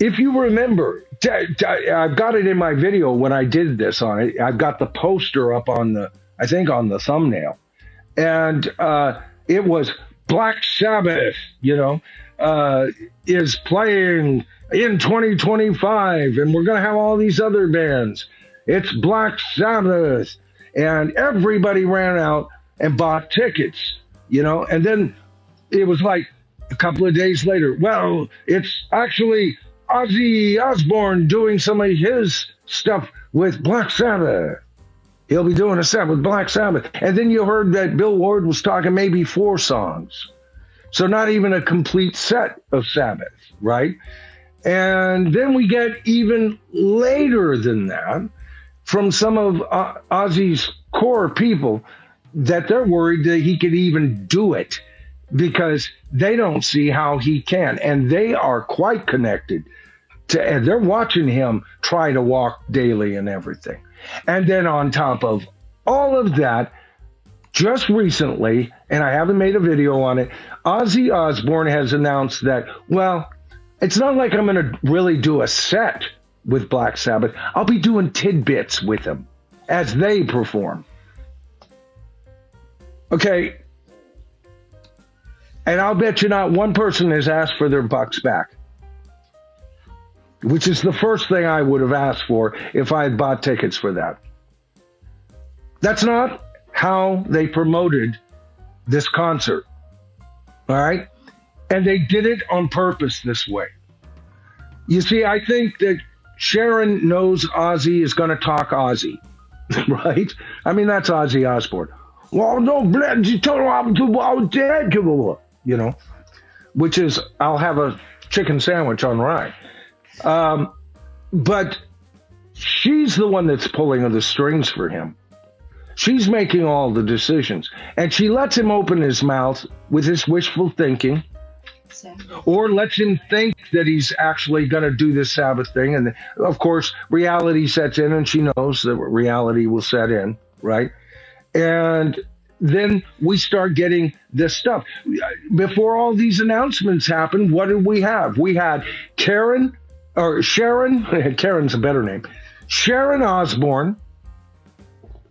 if you remember, I've got it in my video when I did this on it. I've got the poster up on I think on the thumbnail. And it was Black Sabbath, is playing in 2025, and we're going to have all these other bands. It's Black Sabbath. And everybody ran out and bought tickets, and then it was like a couple of days later, well, it's actually Ozzy Osbourne doing some of his stuff with Black Sabbath. He'll be doing a set with Black Sabbath. And then you heard that Bill Ward was talking maybe 4 songs. So not even a complete set of Sabbath, right? And then we get even later than that from some of Ozzy's core people that they're worried that he could even do it because they don't see how he can. And they are quite connected and they're watching him try to walk daily and everything. And then on top of all of that, just recently, and I haven't made a video on it, Ozzy Osbourne has announced that, well, it's not like I'm going to really do a set with Black Sabbath. I'll be doing tidbits with them as they perform. Okay. And I'll bet you not one person has asked for their bucks back, which is the first thing I would have asked for if I had bought tickets for that. That's not how they promoted this concert. All right? And they did it on purpose this way. You see, I think that Sharon knows Ozzy is going to talk Ozzy, right? I mean, that's Ozzy Osbourne. Well, no, which is, I'll have a chicken sandwich on rye. But she's the one that's pulling the strings for him. She's making all the decisions. And she lets him open his mouth with his wishful thinking, or lets him think that he's actually going to do this Sabbath thing. And of course, reality sets in, and she knows that reality will set in, right? And then we start getting this stuff. Before all these announcements happened, what did we have? We had Sharon, Karen's a better name, Sharon Osbourne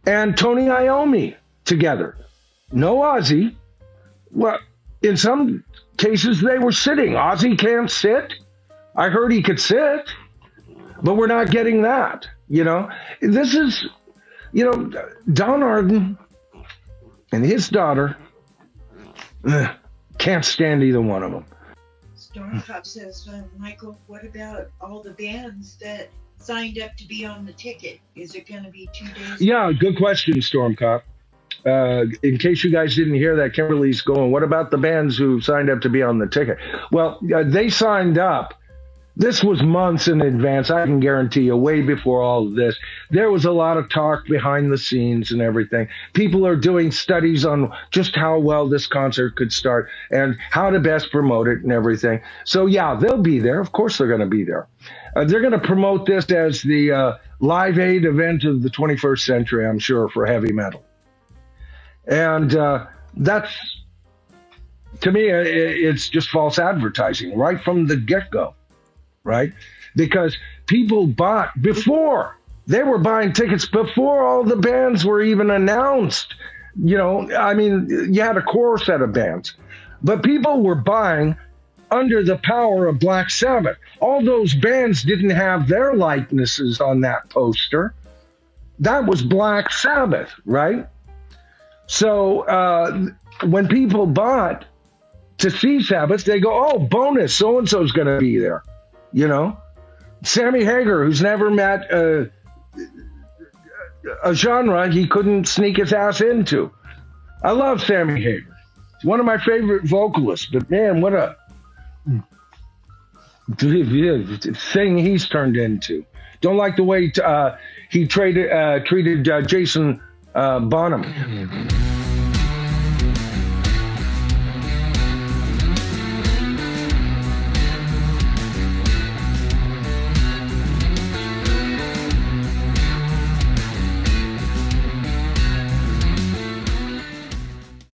and Tony Iommi together. No Ozzy. Well, in some cases, they were sitting. Ozzy can't sit. I heard he could sit, but we're not getting that, This is, Don Arden and his daughter can't stand either one of them. Stormcop says, Michael, what about all the bands that signed up to be on the ticket? Is it going to be 2 days? Yeah, good question, Stormcop. In case you guys didn't hear that, Kimberly's going, what about the bands who signed up to be on the ticket? Well, they signed up. This was months in advance. I can guarantee you, way before all of this. There was a lot of talk behind the scenes and everything. People are doing studies on just how well this concert could start and how to best promote it and everything. So, yeah, they'll be there. Of course they're going to be there. They're going to promote this as the Live Aid event of the 21st century, I'm sure, for heavy metal. And that's, to me, it's just false advertising right from the get-go. Right? Because people bought before. They were buying tickets before all the bands were even announced. You had a core set of bands. But people were buying under the power of Black Sabbath. All those bands didn't have their likenesses on that poster. That was Black Sabbath, right? So when people bought to see Sabbath, they go, oh, bonus, so-and-so's going to be there. Sammy Hagar, who's never met a genre he couldn't sneak his ass into. I love Sammy Hagar. He's one of my favorite vocalists, but man, what a thing he's turned into. Don't like the way he treated Jason Bonham.